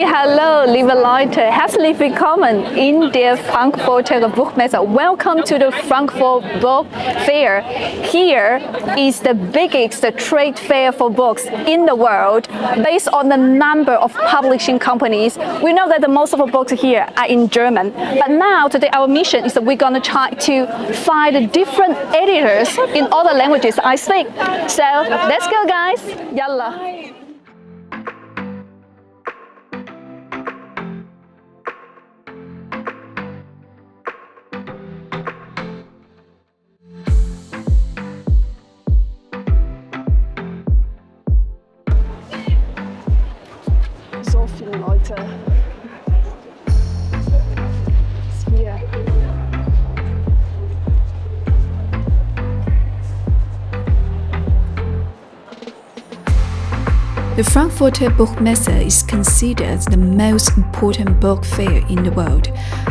Hallo, liebe Leute, herzlich willkommen in der Frankfurter Buchmesse. Welcome to the Frankfurt Book Fair. Here is the biggest trade fair for books in the world, based on the number of publishing companies. We know that the most of the books here are in German, but now today our mission is that we're going to try to find different editors in all the languages I speak. So let's go, guys. Yalla. So viele Leute. Hier. The Frankfurter Buchmesse is considered the most important book fair in the world.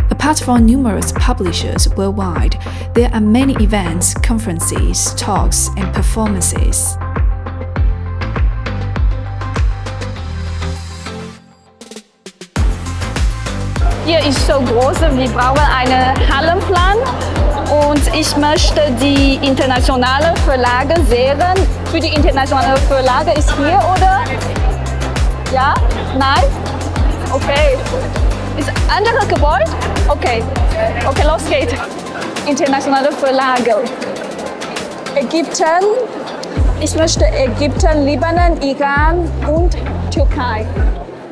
Apart from numerous publishers worldwide, there are many events, conferences, talks, and performances. Hier ist so groß, wir brauchen einen Hallenplan und ich möchte die internationale Verlage sehen. Für die internationale Verlage ist hier, oder? Ja? Nein? Okay. Ist andere Gebäude? Okay. Okay, los geht's. Internationale Verlage. Ägypten. Ich möchte Ägypten, Libanon, Iran und Türkei.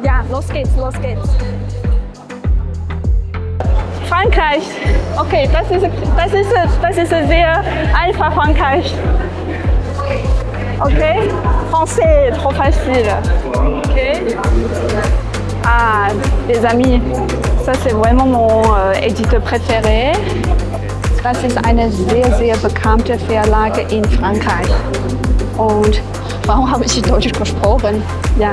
Ja, los geht's, los geht's. Frankreich. Okay, das ist sehr einfach, Frankreich. Okay. Français, trop facile. Okay. Ah, les amis, ça c'est vraiment mon éditeur préféré. Das ist eine sehr, sehr bekannte Verlage in Frankreich. Und warum habe ich Deutsch gesprochen? Ja.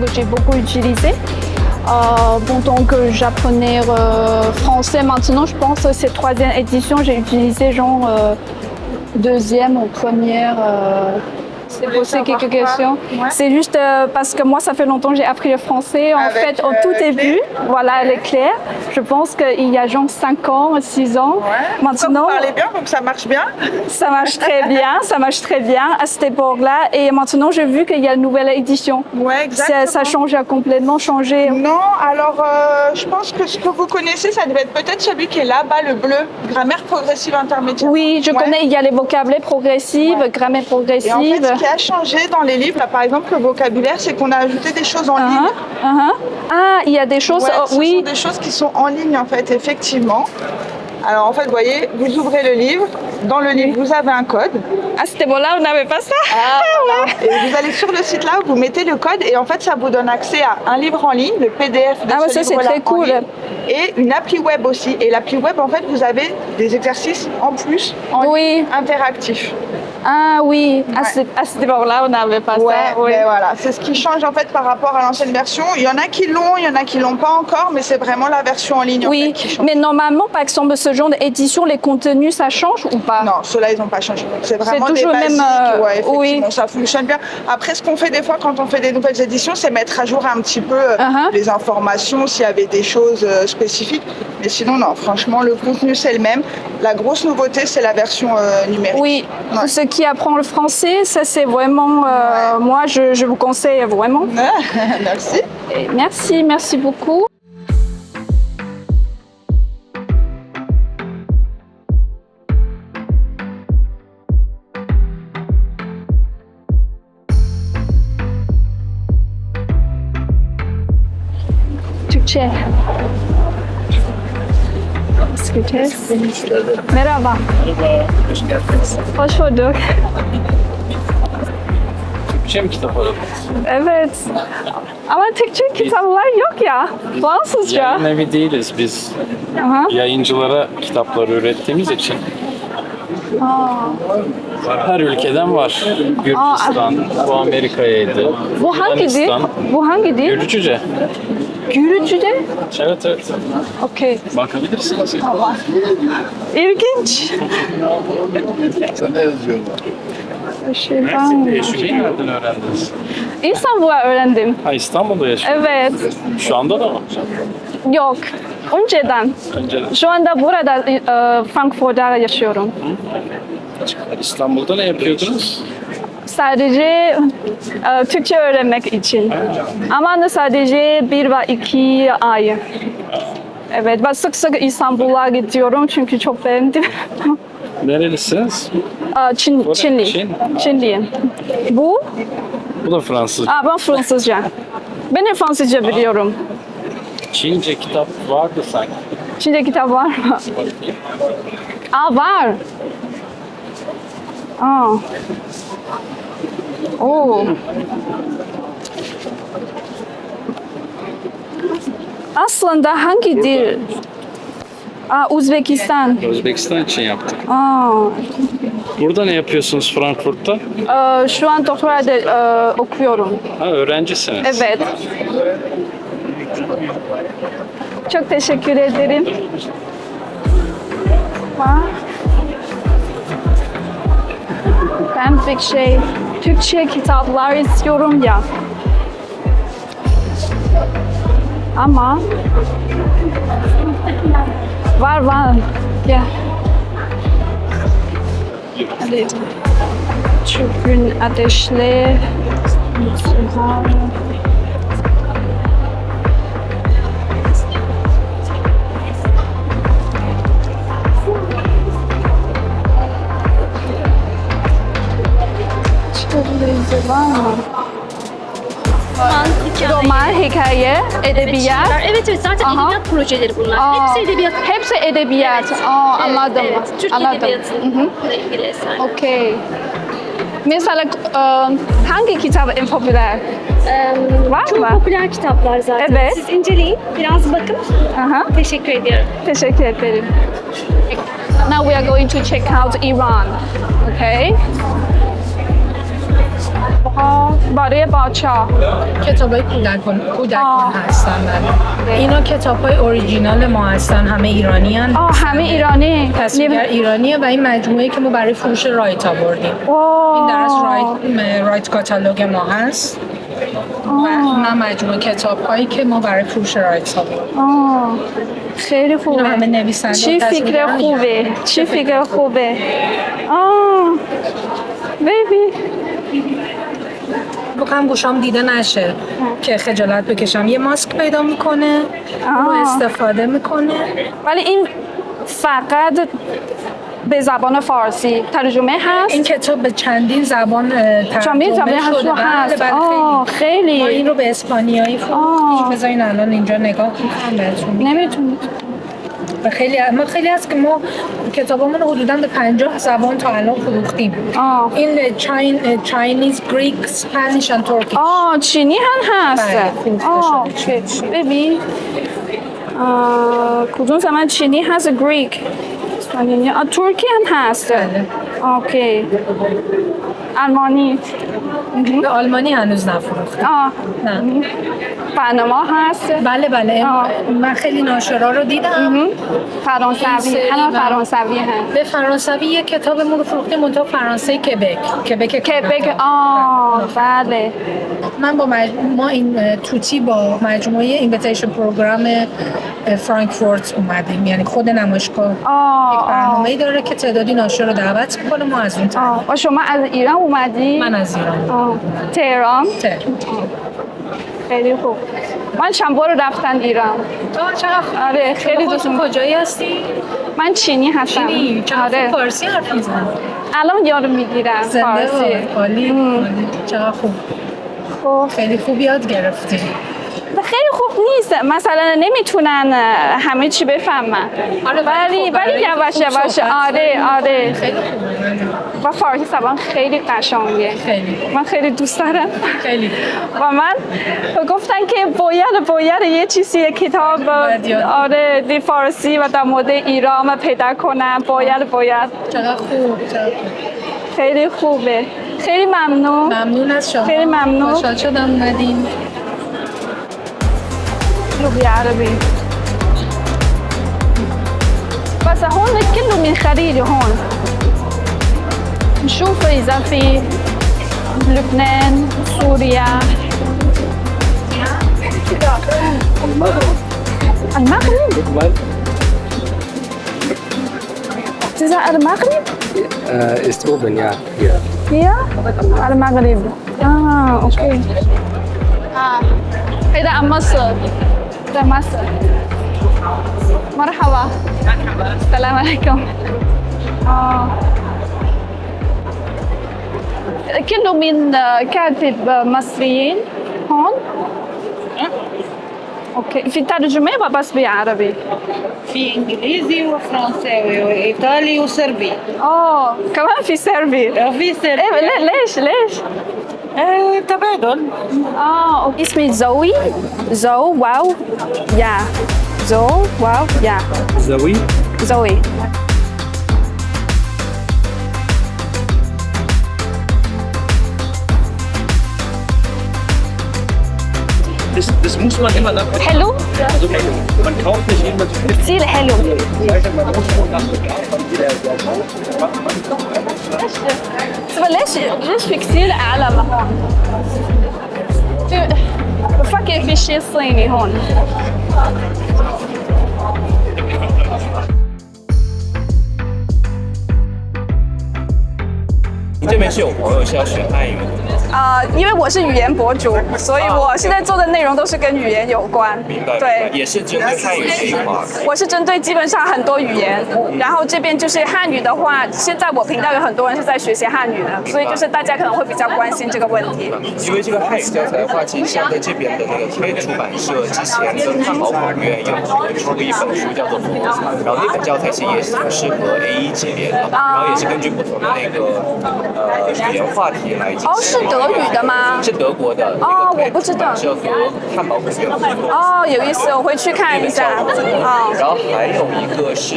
Que j'ai beaucoup utilisé. Donc j'apprenais français maintenant, je pense que c'est troisième édition, j'ai utilisé genre deuxième ou première. C'est poser quelques questions. Ouais. C'est juste parce que moi, ça fait longtemps que j'ai appris le français. En fait, au tout début, voilà, elle est claire. Je pense qu'il y a genre 5 ans, 6 ans. Ouais. Maintenant, vous parlez bien, donc ça marche bien. Ça marche très bien, ça marche très bien à cette époque-là. Et maintenant, j'ai vu qu'il y a une nouvelle édition. Ouais, exactement. Ça change, a complètement changé. Non, alors je pense que ce que vous connaissez, ça devait être peut-être celui qui est là-bas, le bleu, grammaire progressive intermédiaire. Oui, je connais, il y a les vocabulaires progressifs, grammaire progressive. Et en fait, ce qui a changé dans les livres, là, par exemple, le vocabulaire, c'est qu'on a ajouté des choses en ligne. Ah, il y a des choses, ouais, oui. Ce sont des choses qui sont en ligne, en fait, effectivement. Alors, en fait, vous voyez, vous ouvrez le livre. Dans le livre, vous avez un code. À ce moment-là, on n'avait pas ça. Ah, voilà. Et vous allez sur le site là, vous mettez le code et en fait, ça vous donne accès à un livre en ligne, le PDF de ce ça, c'est livre-là très cool. ligne, et une appli web aussi. Et l'appli web, en fait, vous avez des exercices en plus, en ligne, interactifs. Ah oui, ouais. À ce moment-là, on n'avait pas ça. Oui, mais voilà, c'est ce qui change en fait par rapport à l'ancienne version. Il y en a qui l'ont, il y en a qui l'ont pas encore, mais c'est vraiment la version en ligne en fait, qui change. Mais normalement, par exemple, ce genre d'édition, les contenus, ça change ou pas? Non, ceux-là, ils n'ont pas changé. C'est vraiment toujours des basiques, même, ouais, effectivement, ça fonctionne bien. Après, ce qu'on fait des fois quand on fait des nouvelles éditions, c'est mettre à jour un petit peu les informations, s'il y avait des choses spécifiques. Mais sinon, non, franchement, le contenu, c'est le même. La grosse nouveauté, c'est la version numérique. Oui, pour ceux qui apprennent le français, ça c'est vraiment, moi je vous conseille vraiment. Merci. Et merci beaucoup. Türkçe. Skütes. Merhaba. Merhaba, hoş geldiniz. Hoş bulduk. Türkçe mi kitap aradınız? Evet. Ama Türkçe kitaplar yok ya. Fransızca. Yayın evi değiliz biz. Yayıncılara kitapları ürettiğimiz için Her ülkeden var. Gürcistan, bu Amerika'yaydı. Bu hangi dil? Yunanistan, Bu hangi dil? Gürcüce. Gürcüce? Evet evet. Okey. Bakabilirsiniz. İlginç. Yaşayı nereden öğrendiniz? İstanbul'da öğrendim. Ha, İstanbul'da yaşıyorsunuz. Evet. Şu anda da mı? Yok. Önceden. Önceden. Şu anda burada Frankfurt'ta yaşıyorum. İstanbul'da ne yapıyordunuz? Sadece Türkçe öğrenmek için. Ama da sadece 1 ve 2 ay. Evet, ben sık sık İstanbul'a gidiyorum çünkü çok beğendim. Nerelisiniz? Çinli. Çin. Çinliyim. Bu? Bu da Fransız. Ben Fransızca. Ben de Fransızca biliyorum. Çince kitap vardı sanki. Çince kitap var mı? Var. Oo. Aslında hangi dil? Uzbekistan. Özbekistan için yaptık. Aa. Burada ne yapıyorsunuz Frankfurt'ta? Şu an doktorada okuyorum. Ha, öğrencisiniz. Evet. Çok teşekkür ederim. Ben bir Türkçe kitaplar istiyorum ya. Ama var. Gel. Hadi. Çöpün ateşli. Roman, hikaye, edebiyat. Evet zaten edebiyat projeleri bunlar. Hepsi edebiyat. Hepsi edebiyat. Anladım. Evet, Türk Anladım. edebiyatıyla ilgili eser. Okey. Mesela hangi kitap en popüler? Var Çok mı? popüler kitaplar zaten. Evet. Siz inceleyin, biraz bakın. Teşekkür ediyorum. Teşekkür ederim. Now we are going to check out Iran. Okay? برای بچه کتابای کودکان هستن. اینا کتابای اوریجینال ما هستن، همه ایرانی هستن. همه ایرانی. تصویرگر ایرانیه و این مجموعه که ما برای فروش رایت آوردیم. این درس رایت کاتالوگ ما هست. و اونم مجموعه کتاب‌هایی که ما برای فروش رایت آوردیم. خیلی خوبه. همه نویسنده چی فکر خوبه. چی فکر خوبه. بیبی. بخوام گوشام دیده نشه که خجالت بکشم. یه ماسک پیدا میکنه، رو استفاده میکنه. ولی این فقط به زبان فارسی ترجمه هست؟ این کتاب به چندین زبان ترجمه شده. هست. خیلی. ما این رو به اسپانیایی فروختیم. بذارین الان اینجا نگاه میکنم بهتون. نمیتونید. و خیلی هست که ما کتابامون رو حدوداً به 50 زبان تا الان فروختیم. این چاینیز، گریک، اسپانیش و ترکیش. چینی هم هست. ببین. کدوم زمان چینی هست؟ گریک. اسپانیایی. ترکی هم هست. اوکی. آلمانی. به آلمانی هنوز نفروختیم. نه. پاناما هست؟ بله. من خیلی ناشرا رو دیدم. فرانسوی. فرانسوی هست. به فرانسوی یک کتابمون رو فروختیم منتها فرانسه کبک. بله. من ما این توتی با مجموعه اینویتیشن پروگرام فرانکفورت اومدیم، یعنی خود نمایشگاه یک برنامه‌ای داره که تعدادی ناشر رو دعوت می‌کنه، ما از اون طرف. و شما از ایران اومدی؟ من از ایران. تهران؟ خیلی خوب. من چند بار رفتم ایران. آره خیلی دوست دارم. کجایی هستی؟ من چینی هستم. چینی؟ چقدر فارسی حرف میزنی؟ الان یاد میگیرم فارسی. عالی. چقدر خوب. خیلی خوب یاد گرفتی. خیلی خوب نیست، مثلا نمیتونن همه چی بفهمن. ولی یواش. آره. خیلی خوبه. و فارسی زبان خیلی قشنگه. من خیلی دوست دارم. و من گفتن که باید یه چیزی کتاب آره دی فارسی و در مورد ایران پیدا کنم. باید. چقدر خوب. خیلی خوبه. خیلی ممنون. ممنون از شما. خیلی ممنون. خوشحال شدم اومدین. لغة عربي بس هون كله بنخليه هون نشوف إذا في لبنان سوريا المغرب تزا المغرب ist oben, ja. Hier. Hier? المغرب أوكي هيدا مصر ده مصر مرحبا السلام عليكم كله من كاتب مصريين هون اوكي في ترجمة وبس بالعربي في انجليزي وفرنساوي وايطالي وصربي كمان في صربي في صربي ليش تبادل اسمي زوي واو يا واو يا زوي Das muss man immer nach. حلو Also man kauft nicht immer zu viel. كتير حلو ليش في كتير أعلى ما هون بفكر في شيء صيني هون这边是有朋友是要学汉语的，因为我是语言博主，所以我现在做的内容都是跟语言有关。明白？对，也是针对汉语这一块。我是针对基本上很多语言，然后这边就是汉语的话，现在我频道有很多人是在学习汉语的，所以就是大家可能会比较关心这个问题。因为这个汉语教材的话，其实像在这边的那个开出版社之前跟汉堡广院有出过一本书叫做《佛》，然后那本教材其实也是挺适合 A1 级别的，然后也是根据不同的那个语言话题来进行。是德语的吗？是德国的。我不知道。是和汉堡广院合作。有意思，我回去看一下。然后还有一个是，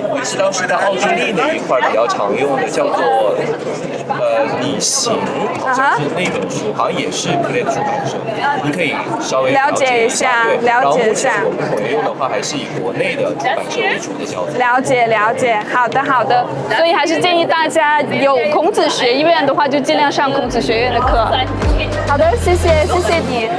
我是当时在奥地利那一块比较常用的，叫做你行，好像是那本书，好像也是格列出版社，你可以稍微了解一下。对，了解一下。我们统一用的话，还是以国内的出版社为主的教材。了解，好的。所以还是建议大家有孔子学院的话，就尽量上孔子学院的课。好的，谢谢你。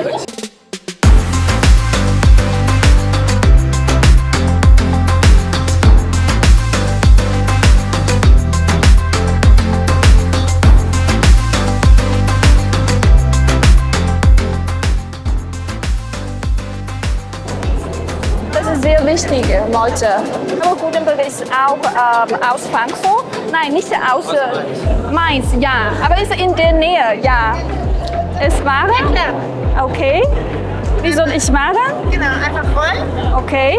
Sehr wichtige Leute. Aber Gutenberg ist auch aus Frankfurt. Nein, nicht aus Mainz, ja. Aber ist in der Nähe, ja. Es machen? Okay. Wie soll ich machen? Genau, einfach rollen. Okay.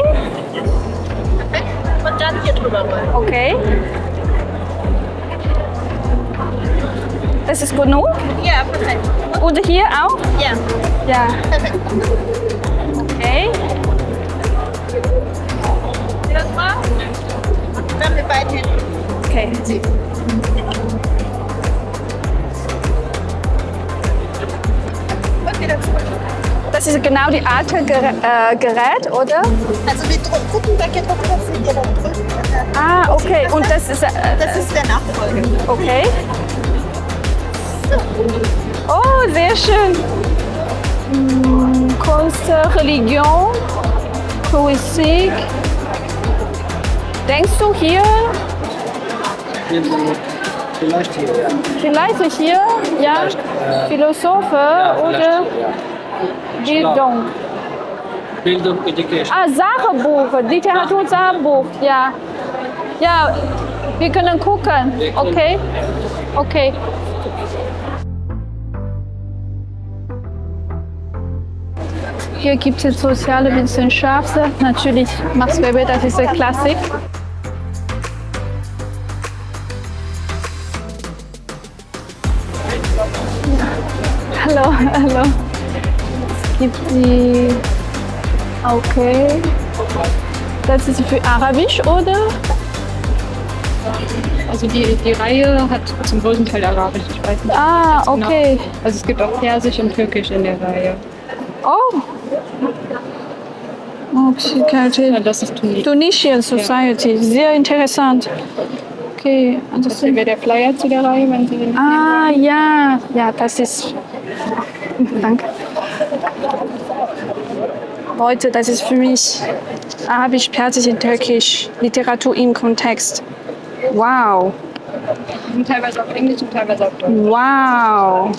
Und dann hier drüber rollen. Okay. Das ist genug? Ja, perfekt. Und hier auch? Ja. Perfekt. Okay. Dann mit beiden Händen. Okay. Und wieder zurück. Das ist genau die Art Gerät, oder? Also wir gucken, welche Drucker sind ihr dann drüben. Okay. Und das ist... das ist der Nachfolger. Okay. Oh, sehr schön. Kunst, Religion, Poesie. Denkst du hier? Vielleicht hier, ja. Vielleicht hier, ja. Philosophe oder Bildung. Bildung, Education. Sachbuch, Literatur-Sachbuch, ja. Ja, wir können gucken. Okay. Hier gibt es soziale Wissenschaften, natürlich Max Weber, das ist eine Klassik. Hallo, hallo. Es gibt die. Okay. Das ist für Arabisch, oder? Also die Reihe hat zum größten Teil Arabisch, ich weiß nicht. Ah, okay. Genau. Also es gibt auch Persisch und Türkisch in der Reihe. Oh. Okay, Ja, das ist Tunisian Society, sehr interessant. Okay, das wäre der Flyer zu der Reihe, wenn Sie den ja, ja, das ist. Danke. Leute, das ist für mich Arabisch, Persisch und Türkisch, Literatur im Kontext. Wow. Und teilweise auf Englisch und teilweise auf Deutsch. Wow.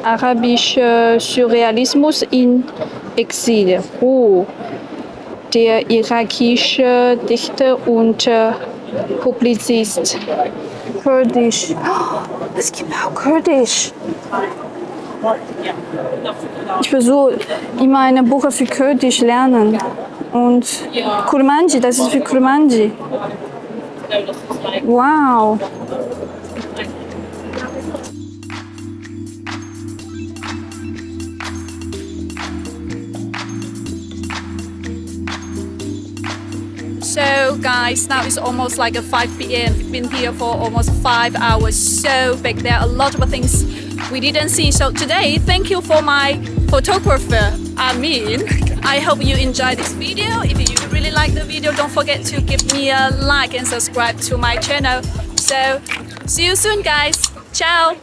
Arabischer Surrealismus in Exil. Oh. Der irakische Dichter und Publizist. Kurdisch. Oh, es gibt auch Kurdisch. Ich versuche immer eine Buch für Kurdisch lernen. Und Kurmanji, das ist für Kurmanji. Wow. So guys, now it's almost like a 5 p.m. We've been here for almost 5 hours. So big. There are a lot of things we didn't see. So today, thank you for my photographer, Amin. I hope you enjoyed this video. If you really like the video, don't forget to give me a like and subscribe to my channel. So see you soon guys. Ciao.